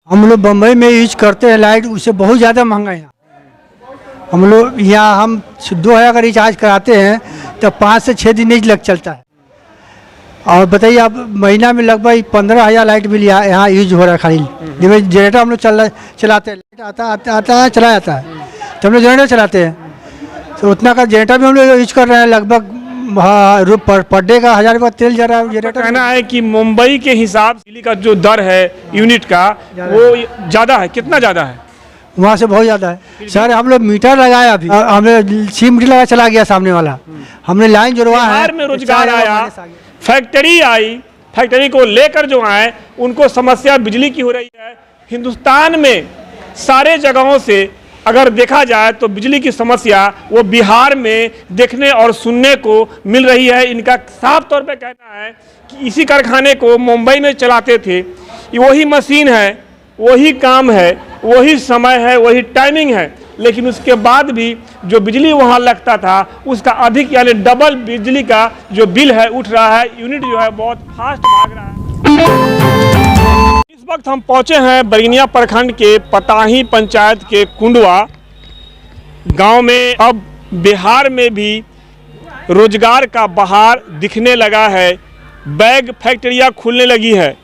हम लोग बम्बई में यूज करते हैं लाइट, उससे बहुत ज़्यादा महंगा है। हम लोग यहाँ हम 2000 का रिचार्ज कराते हैं तो 5 से 6 दिन लग चलता है। और बताइए आप, महीना में लगभग 15,000 लाइट बिल यहाँ यूज हो रहा है खाली। जब जनरेटर हम लोग चलाते हैं, लाइट आता है चला जाता है, तो हम लोग जनरेटर चलाते हैं, तो उतना का जनरेटर भी हम लोग यूज कर रहे हैं। लगभग पर डे का 1000 रुपये तेल जा रहा है जनरेटर। कहना है कि मुंबई के हिसाब बिजली का जो दर है यूनिट का वो ज़्यादा है। कितना ज़्यादा है? वहाँ से बहुत ज़्यादा है सर। हम लोग मीटर लगाया, अभी हमने सिम लगा चला गया सामने वाला, हमने लाइन जुड़वा है। बिहार में रोजगार आया, फैक्ट्री आई, फैक्ट्री को लेकर जो आए उनको समस्या बिजली की हो रही है। हिंदुस्तान में सारे जगहों से अगर देखा जाए तो बिजली की समस्या वो बिहार में देखने और सुनने को मिल रही है। इनका साफ तौर पे कहना है कि इसी कारखाने को मुंबई में चलाते थे, वही मशीन है, वही काम है, वही समय है, वही टाइमिंग है, लेकिन उसके बाद भी जो बिजली वहाँ लगता था उसका अधिक यानी डबल बिजली का जो बिल है उठ रहा है। यूनिट जो है बहुत फास्ट भाग रहा है। इस वक्त हम पहुँचे हैं बरगिनिया प्रखंड के पताही पंचायत के कुंडवा गांव में। अब बिहार में भी रोजगार का बहार दिखने लगा है, बैग फैक्ट्रियां खुलने लगी है।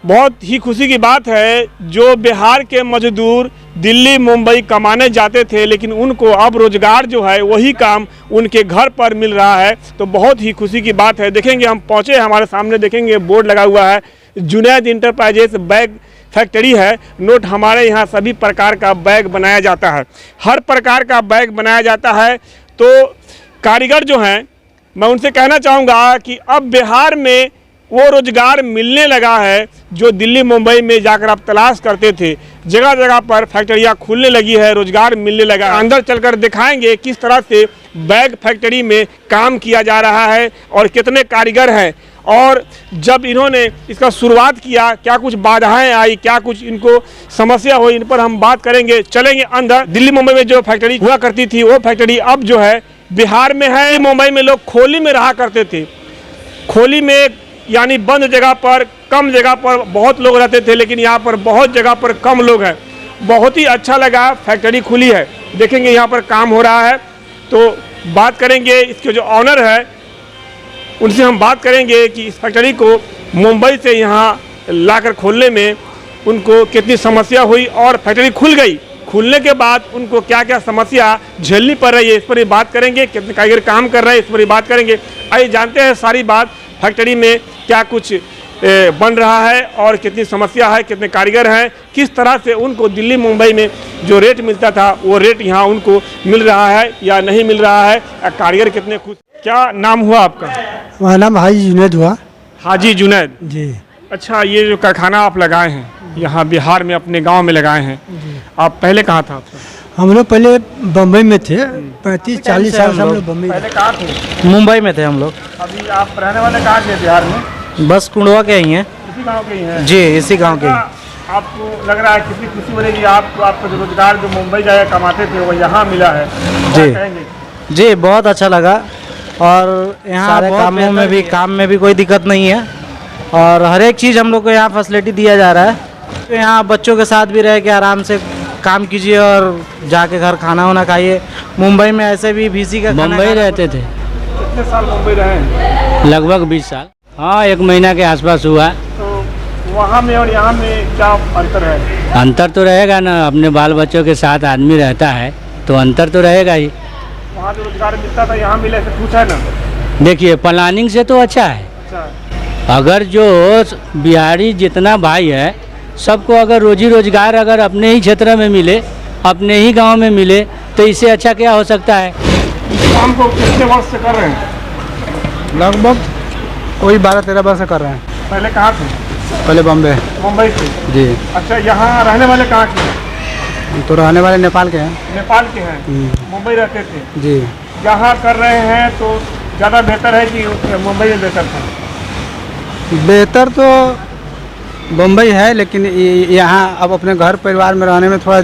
बहुत ही खुशी की बात है, जो बिहार के मजदूर दिल्ली मुंबई कमाने जाते थे लेकिन उनको अब रोजगार जो है वही काम उनके घर पर मिल रहा है, तो बहुत ही खुशी की बात है। देखेंगे, हम पहुँचे हमारे सामने देखेंगे बोर्ड लगा हुआ है, जुनैद इंटरप्राइजेस बैग फैक्ट्री है। नोट, हमारे यहाँ सभी प्रकार का बैग बनाया जाता है, हर प्रकार का बैग बनाया जाता है। तो कारीगर जो हैं, मैं उनसे कहना चाहूँगा कि अब बिहार में वो रोजगार मिलने लगा है जो दिल्ली मुंबई में जाकर आप तलाश करते थे। जगह जगह पर फैक्ट्रियाँ खुलने लगी है, रोजगार मिलने लगा। अंदर चलकर दिखाएंगे किस तरह से बैग फैक्ट्री में काम किया जा रहा है और कितने कारीगर हैं, और जब इन्होंने इसका शुरुआत किया क्या कुछ बाधाएं आई, क्या कुछ इनको समस्या हुई, इन पर हम बात करेंगे। चलेंगे अंदर। दिल्ली मुंबई में जो फैक्ट्री हुआ करती थी वो फैक्ट्री अब जो है बिहार में है। मुंबई में लोग खोली में रहा करते थे, खोली में यानी बंद जगह पर, कम जगह पर बहुत लोग रहते थे, लेकिन यहाँ पर बहुत जगह पर कम लोग हैं। बहुत ही अच्छा लगा, फैक्ट्री खुली है, देखेंगे यहाँ पर काम हो रहा है, तो बात करेंगे। इसके जो ऑनर है उनसे हम बात करेंगे कि इस फैक्ट्री को मुंबई से यहाँ लाकर खोलने में उनको कितनी समस्या हुई और फैक्ट्री खुल गई, खुलने के बाद उनको क्या क्या समस्या झेलनी पड़ रही है, इस पर ही बात करेंगे। कितने कारीगर काम कर रहे हैं, इस पर ही बात करेंगे। आइए जानते हैं सारी बात, फैक्ट्री में क्या कुछ बन रहा है और कितनी समस्या है, कितने कारीगर हैं, किस तरह से उनको दिल्ली मुंबई में जो रेट मिलता था वो रेट यहाँ उनको मिल रहा है या नहीं मिल रहा है, कारीगर कितने खुश। क्या नाम हुआ आपका? मेरा नाम हाजी जुनैद हुआ। हाजी जुनैद जी। अच्छा, ये जो कारखाना आप लगाए हैं यहाँ बिहार में, अपने गांव में लगाए हैं, आप पहले कहाँ था आपका? हम लोग पहले बम्बई में थे, 35-40 साल से हम लोग बम्बई। पहले कहाँ थे? मुंबई में थे हम लोग। अभी आप रहने वाले कहाँ के बिहार में? बस कुंडवा के ही हैं। इसी गांव के ही हैं? जी, इसी गांव के। आपको लग रहा है कितनी खुशी हो रही है आपको, आपका जो रोजगार जो मुंबई जाकर कमाते थे वो यहाँ मिला है? जी जी, बहुत अच्छा लगा। और यहाँ सारे काम में भी कोई दिक्कत नहीं है, और हर एक चीज़ हम लोग को यहाँ फैसिलिटी दिया जा रहा है। तो यहाँ बच्चों के साथ भी रह के आराम से काम कीजिए और जाके घर खाना वाना खाइए। मुंबई में ऐसे भी VC का मुंबई रहते थे। कितने साल मुंबई रहे? लगभग 20 साल। हाँ, 1 महीना के आसपास हुआ। तो वहाँ में और यहाँ में क्या अंतर है? अंतर तो रहेगा ना, अपने बाल बच्चों के साथ आदमी रहता है तो अंतर तो रहेगा ही। वहाँ जो रोजगार मिलता था यहाँ मिले से पूछा है ना। देखिए, प्लानिंग से तो अच्छा है। अगर जो बिहारी जितना भाई है सबको अगर रोजी रोजगार अगर अपने ही क्षेत्र में मिले, अपने ही गांव में मिले, तो इससे अच्छा क्या हो सकता है। काम को कितने वर्ष से कर रहे हैं? लगभग वही 12-13 वर्ष से कर रहे हैं। पहले कहाँ थे? पहले बम्बई। मुंबई से? जी। अच्छा, यहाँ रहने वाले कहाँ के हैं? तो रहने वाले नेपाल के हैं। नेपाल के हैं, मुंबई रहते थे। जी। यहाँ कर रहे हैं तो ज़्यादा बेहतर है कि मुंबई में बेहतर था? बेहतर तो बम्बई है, लेकिन यहाँ अब अपने घर परिवार में रहने में थोड़ा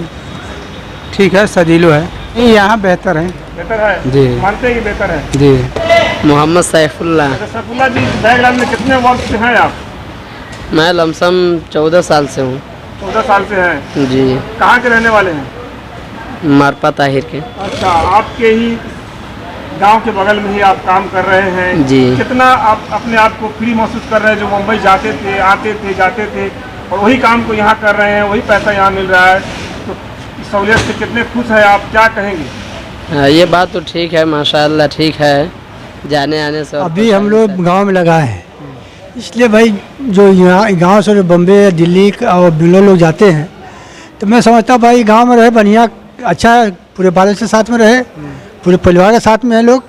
ठीक है, सजीलो है। यहाँ बेहतर है। बेहतर है? जी। मानते हैं कि बेहतर है? जी। मोहम्मद सैफुल्लाह। सैफुल्लाह जी, बैकग्राउंड में कितने वर्ष से हैं आप? मैं लमसम 14 साल से हूँ। 14 साल से हैं। जी। कहाँ के रहने वाले हैं? मारपा ताहिर के। अच्छा, आपके ही गांव के बगल में ही आप काम कर रहे हैं। जी। कितना आप अपने आप को फ्री महसूस कर रहे हैं? जो मुंबई जाते थे, आते थे, जाते थे और वही काम को यहाँ कर रहे हैं, वही पैसा यहाँ मिल रहा है, तो इस सहूलियत से कितने खुश हैं आप? क्या कहेंगे? हाँ, ये बात तो ठीक है, माशाअल्लाह ठीक है। जाने आने से अभी हम लोग गांव में लगाए हैं, इसलिए भाई जो यहाँ गांव से बम्बे दिल्ली और बेंगलोर लोग जाते हैं, तो मैं समझता हूँ भाई गांव में रहे बढ़िया, अच्छा है, पूरे बाल के साथ में रहे, पूरे परिवार के साथ में है लोग,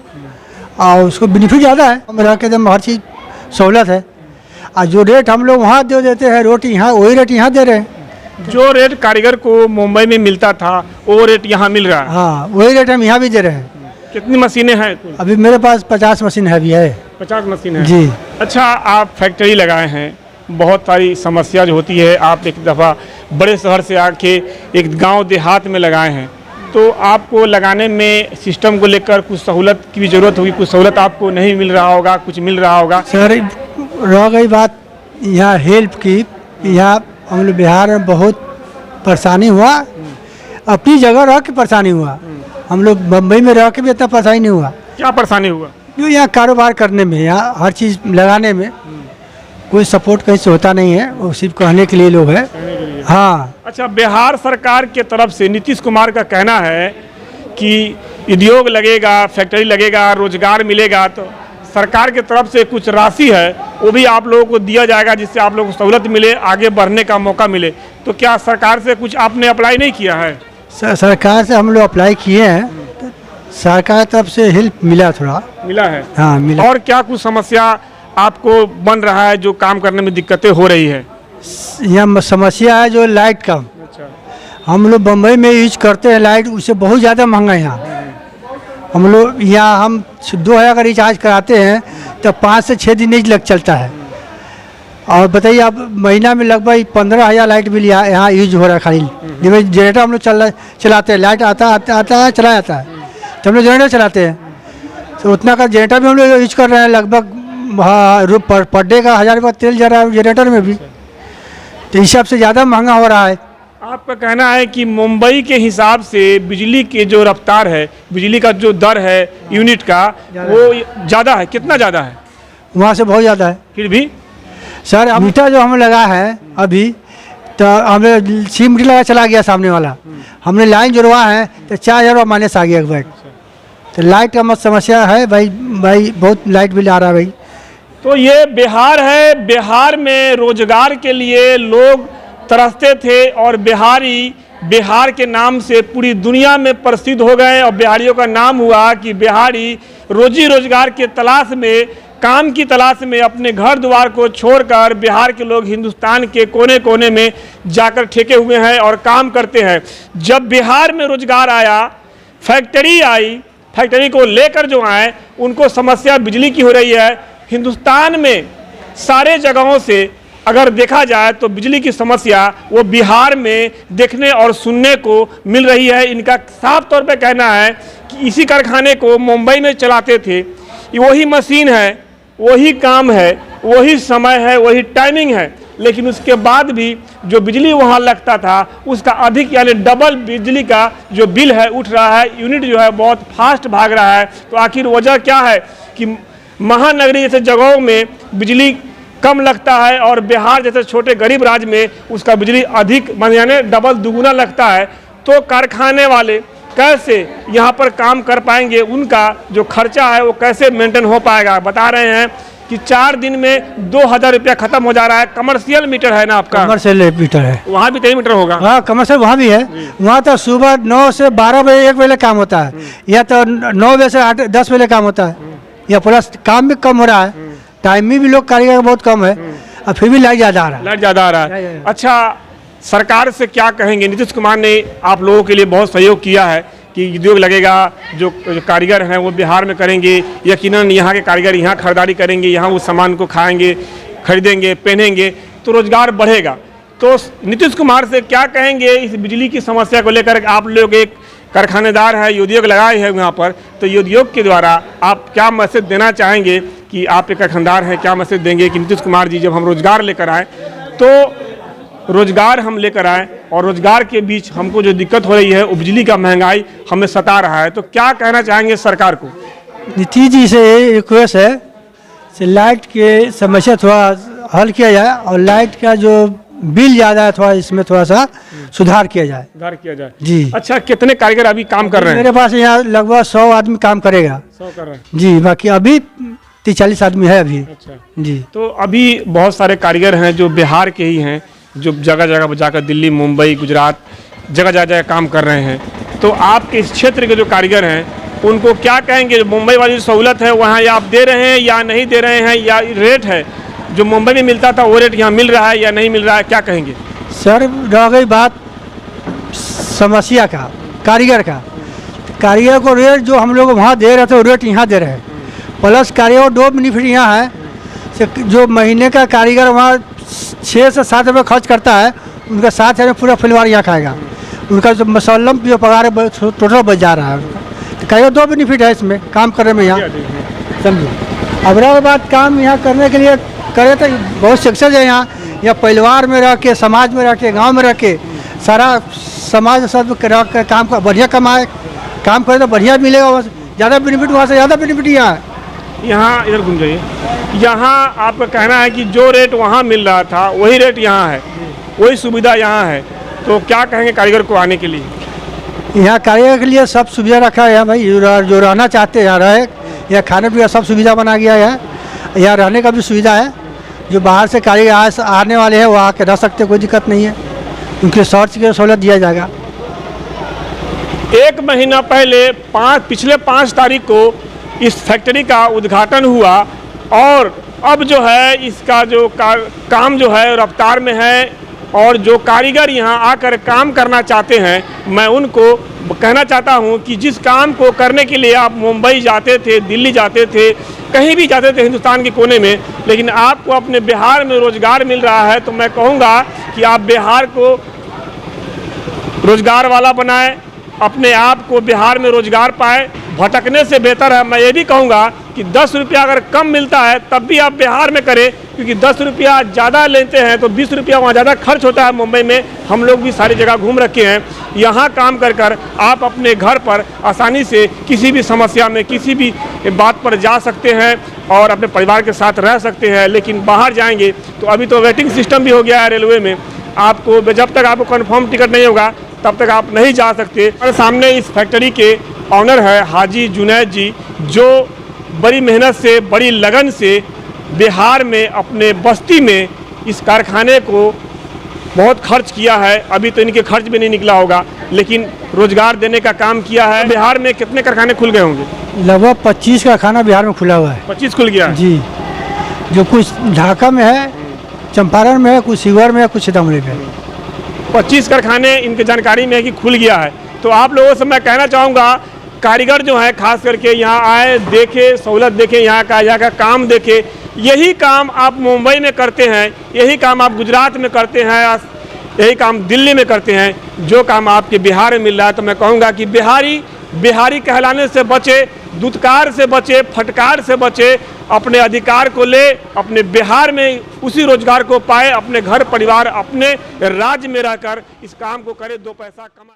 और उसको बेनिफिट ज़्यादा है। हम रह के एकदम हर चीज़ सहूलत है, और जो रेट हम लोग वहाँ दे देते हैं रोटी, यहाँ वही रेट यहाँ दे रहे हैं। जो रेट कारीगर को मुंबई में मिलता था वो रेट यहाँ मिल रहा है। हाँ, वही रेट हम यहाँ भी दे रहे हैं। कितनी मशीनें हैं? अभी मेरे पास 50 मशीन है, अभी है 50 मशीन है जी। अच्छा, आप फैक्ट्री लगाए हैं, बहुत सारी समस्या जो होती है, आप एक दफ़ा बड़े शहर से आके एक गांव देहात में लगाए हैं, तो आपको लगाने में सिस्टम को लेकर कुछ सहूलत की भी ज़रूरत होगी, कुछ सहूलत आपको नहीं मिल रहा होगा, कुछ मिल रहा होगा। सर, रह गई बात यहाँ हेल्प की, यहाँ हम लोग बिहार में बहुत परेशानी हुआ, अपनी जगह रह के परेशानी हुआ, हम लोग बम्बई में रह के भी इतना परेशानी नहीं हुआ। क्या परेशानी हुआ? जो यहाँ कारोबार करने में, यहाँ हर चीज़ लगाने में कोई सपोर्ट कहीं से होता नहीं है, वो सिर्फ कहने के लिए लोग हैं। हाँ। अच्छा, बिहार सरकार के तरफ से नीतीश कुमार का कहना है कि उद्योग लगेगा, फैक्ट्री लगेगा, रोजगार मिलेगा, तो सरकार के तरफ से कुछ राशि है वो भी आप लोगों को दिया जाएगा, जिससे आप लोगों को सहूलत मिले, आगे बढ़ने का मौका मिले। तो क्या सरकार से कुछ आपने अप्लाई नहीं किया है? सरकार से हम लोग अप्लाई किए हैं, तो सरकार की तरफ से हेल्प मिला, थोड़ा मिला है। हाँ, मिला। और क्या कुछ समस्या आपको बन रहा है, जो काम करने में दिक्कतें हो रही है? यहाँ समस्या है जो लाइट का। अच्छा। हम लोग बम्बई में यूज करते हैं लाइट, उससे बहुत ज़्यादा महंगा है यहाँ। हम लोग यहाँ हम 2000 का रिचार्ज कराते हैं तो 5 से 6 दिन नहीं लग चलता है, और बताइए आप महीना में लगभग 15,000 लाइट बिल यहाँ यूज हो रहा है खाली। जब जनरेटर हम लोग चलाते हैं, लाइट आता है चला जाता है, तो हम लोग जनरेटर चलाते हैं, तो उतना का जनरेटर भी हम लोग यूज कर रहे हैं, लगभग पर डे का 1000 रुपये तेल जा रहा है जनरेटर में भी, तो इस हिसाब से ज़्यादा महंगा हो रहा है। आपका कहना है कि मुंबई के हिसाब से बिजली के जो रफ्तार है, बिजली का जो दर है यूनिट का, वो ज़्यादा है। कितना ज़्यादा है? वहाँ से बहुत ज़्यादा है। फिर भी सर, मीटर जो हम लगा है अभी, तो हमें सी मीटर लगा चला गया सामने वाला, हमने लाइन जुड़वा है तो 4000 रुपये माइनस आ गया एक बार। तो लाइट का मत समस्या है भाई, बहुत लाइट बिल आ रहा है भाई। तो ये बिहार है, बिहार में रोजगार के लिए लोग तरसते थे, और बिहारी बिहार के नाम से पूरी दुनिया में प्रसिद्ध हो गए, और बिहारियों का नाम हुआ कि बिहारी रोजी रोजगार के तलाश में, काम की तलाश में अपने घर द्वार को छोड़कर बिहार के लोग हिंदुस्तान के कोने कोने में जाकर ठेके हुए हैं और काम करते हैं। जब बिहार में रोजगार आया, फैक्ट्री आई, फैक्ट्री को लेकर जो आए, उनको समस्या बिजली की हो रही है। हिंदुस्तान में सारे जगहों से अगर देखा जाए तो बिजली की समस्या वो बिहार में देखने और सुनने को मिल रही है। इनका साफ तौर पे कहना है कि इसी कारखाने को मुंबई में चलाते थे, वही मशीन है, वही काम है, वही समय है, वही टाइमिंग है, लेकिन उसके बाद भी जो बिजली वहाँ लगता था उसका अधिक यानी डबल बिजली का जो बिल है उठ रहा है, यूनिट जो है बहुत फास्ट भाग रहा है। तो आखिर वजह क्या है कि महानगरी जैसे जगहों में बिजली कम लगता है और बिहार जैसे छोटे गरीब राज्य में उसका बिजली अधिक यानी डबल दुगुना लगता है। तो कारखाने वाले कैसे यहाँ पर काम कर पाएंगे, उनका जो खर्चा है वो कैसे मेंटेन हो पाएगा? बता रहे हैं कि 4 दिन में 2000 रुपया खत्म हो जा रहा है। कमर्शियल मीटर है ना आपका? कमर्शियल मीटर है, वहाँ भी 3 मीटर होगा? हाँ, कमर्शियल वहाँ भी है। वहाँ तो सुबह 9 से 12 बजे 1 बजे काम होता है, या तो 9 बजे से 10 बजे काम होता है, या प्लस काम भी कम हो रहा है, टाइम में भी लोग कारीगर बहुत कम है, और फिर भी लाइट ज़्यादा आ रहा है। लाइट ज़्यादा आ रहा है। अच्छा, सरकार से क्या कहेंगे? नीतीश कुमार ने आप लोगों के लिए बहुत सहयोग किया है कि उद्योग लगेगा, जो कारीगर हैं वो बिहार में करेंगे, यकीनन यहाँ के कारीगर यहाँ खरीदारी करेंगे, यहाँ उस सामान को खाएंगे, खरीदेंगे, पहनेंगे, तो रोजगार बढ़ेगा। तो नीतीश कुमार से क्या कहेंगे इस बिजली की समस्या को लेकर? आप लोग एक कारखानेदार है, उद्योग लगाए हैं यहाँ पर, तो उद्योग के द्वारा आप क्या मैसेज देना चाहेंगे कि आप एक कारखानदार हैं, क्या मैसेज देंगे कि नीतीश कुमार जी जब हम रोजगार लेकर आए तो रोजगार हम लेकर आए और रोजगार के बीच हमको जो दिक्कत हो रही है वो बिजली का महंगाई हमें सता रहा है। तो क्या कहना चाहेंगे सरकार को? नीतीश जी से रिक्वेस्ट है कि लाइट के समस्या थोड़ा हल किया जाए और लाइट का जो बिल ज़्यादा है थोड़ा इसमें थोड़ा सा सुधार किया जाए। जी। अच्छा, कितने कारीगर अभी काम कर रहे हैं? मेरे पास यहाँ लगभग 100 आदमी काम करेगा। 100 कर रहे हैं जी, बाकी अभी 30-40 आदमी है अभी। अच्छा जी। तो अभी बहुत सारे कारीगर हैं जो बिहार के ही हैं, जो जगह जगह पर जाकर दिल्ली, मुंबई, गुजरात जगह जगह काम कर रहे हैं। तो आपके इस क्षेत्र के जो कारीगर हैं उनको क्या कहेंगे? जो मुंबई वाली सहूलत है वहाँ या आप दे रहे हैं या नहीं दे रहे हैं, या रेट है जो मुंबई में मिलता था वो रेट यहाँ मिल रहा है या नहीं मिल रहा है, क्या कहेंगे? सर, रह गई बात समस्या का, कारीगर का। कारीगर को रेट जो हम लोग वहाँ दे रहे थे वो रेट यहाँ दे रहे हैं, प्लस कारीगर को 2 बेनिफिट यहाँ है। जो महीने का कारीगर वहाँ 6 से 7 रुपये खर्च करता है, उनका 7 हज़ार पूरा परिवार यहाँ खाएगा। उनका जो मसल्लम जो पगार है टोटल बच जा रहा है उनका। तो कारीगर 2 बेनिफिट है इसमें काम करने में यहाँ, समझो। अब रह बात काम यहाँ करने के लिए करे तो बहुत सक्सेस है यहाँ परिवार में रह के, समाज में रह के, गाँव में रह के, सारा समाज सब रह के काम कर बढ़िया कमाए, काम करे तो बढ़िया मिलेगा। ज़्यादा बेनिफिट वहाँ से ज़्यादा बेनिफिट यहाँ है। यहाँ इधर घूम जाइए। यहाँ आपका कहना है कि जो रेट वहाँ मिल रहा था वही रेट यहाँ है, वही सुविधा यहाँ है। तो क्या कहेंगे कारीगर को आने के लिए? यहाँ कारीगर के लिए सब सुविधा रखा है भाई। जो रहना चाहते हैं यहाँ रहे, यहाँ खाने पीने सब सुविधा बना गया है, यहाँ रहने का भी सुविधा है। जो बाहर से कारीगर आने वाले हैं वो आके रह सकते, कोई दिक्कत नहीं है। उनके सर्च की सहूलत दिया जाएगा। 1 महीना पहले पिछले 5 तारीख को इस फैक्ट्री का उद्घाटन हुआ और अब जो है इसका जो काम जो है रफ्तार में है। और जो कारीगर यहाँ आकर काम करना चाहते हैं, मैं उनको कहना चाहता हूँ कि जिस काम को करने के लिए आप मुंबई जाते थे, दिल्ली जाते थे, कहीं भी जाते थे हिंदुस्तान के कोने में, लेकिन आपको अपने बिहार में रोज़गार मिल रहा है, तो मैं कहूँगा कि आप बिहार को रोज़गार वाला बनाएं, अपने आप को बिहार में रोज़गार पाए। भटकने से बेहतर है, मैं ये भी कहूँगा कि 10 रुपया अगर कम मिलता है तब भी आप बिहार में करें, क्योंकि 10 रुपया ज़्यादा लेते हैं तो 20 रुपया वहाँ ज़्यादा खर्च होता है। मुंबई में हम लोग भी सारी जगह घूम रखे हैं। यहाँ काम कर आप अपने घर पर आसानी से किसी भी समस्या में, किसी भी बात पर जा सकते हैं और अपने परिवार के साथ रह सकते हैं। लेकिन बाहर जाएंगे तो अभी तो वेटिंग सिस्टम भी हो गया है रेलवे में, आपको जब तक आपको कन्फर्म टिकट नहीं होगा तब तक आप नहीं जा सकते। और सामने इस फैक्ट्री के ऑनर है हाजी जुनैद जी, जो बड़ी मेहनत से, बड़ी लगन से बिहार में अपने बस्ती में इस कारखाने को बहुत खर्च किया है। अभी तो इनके खर्च भी नहीं निकला होगा, लेकिन रोजगार देने का काम किया है। बिहार में कितने कारखाने खुल गए होंगे? लगभग 25 कारखाना बिहार में खुला हुआ है। 25 खुल गया है जी। जो कुछ ढाका में है, चंपारण में है, कुछ शिवहर में है, कुछ सीतामढ़ी में है। 25 कारखाने इनके जानकारी में है कि खुल गया है। तो आप लोगों से मैं कहना चाहूँगा, कारीगर जो है खास करके यहाँ आए, देखे, सहूलत देखें, यहाँ का काम देखें। यही काम आप मुंबई में करते हैं, यही काम आप गुजरात में करते हैं, यही काम दिल्ली में करते हैं, जो काम आपके बिहार में मिल रहा है। तो मैं कहूँगा कि बिहारी कहलाने से बचे, दुत्कार से बचे, फटकार से बचे, अपने अधिकार को ले, अपने बिहार में उसी रोजगार को पाए, अपने घर परिवार, अपने राज्य में रहकर इस काम को करे, 2 पैसा कमाए।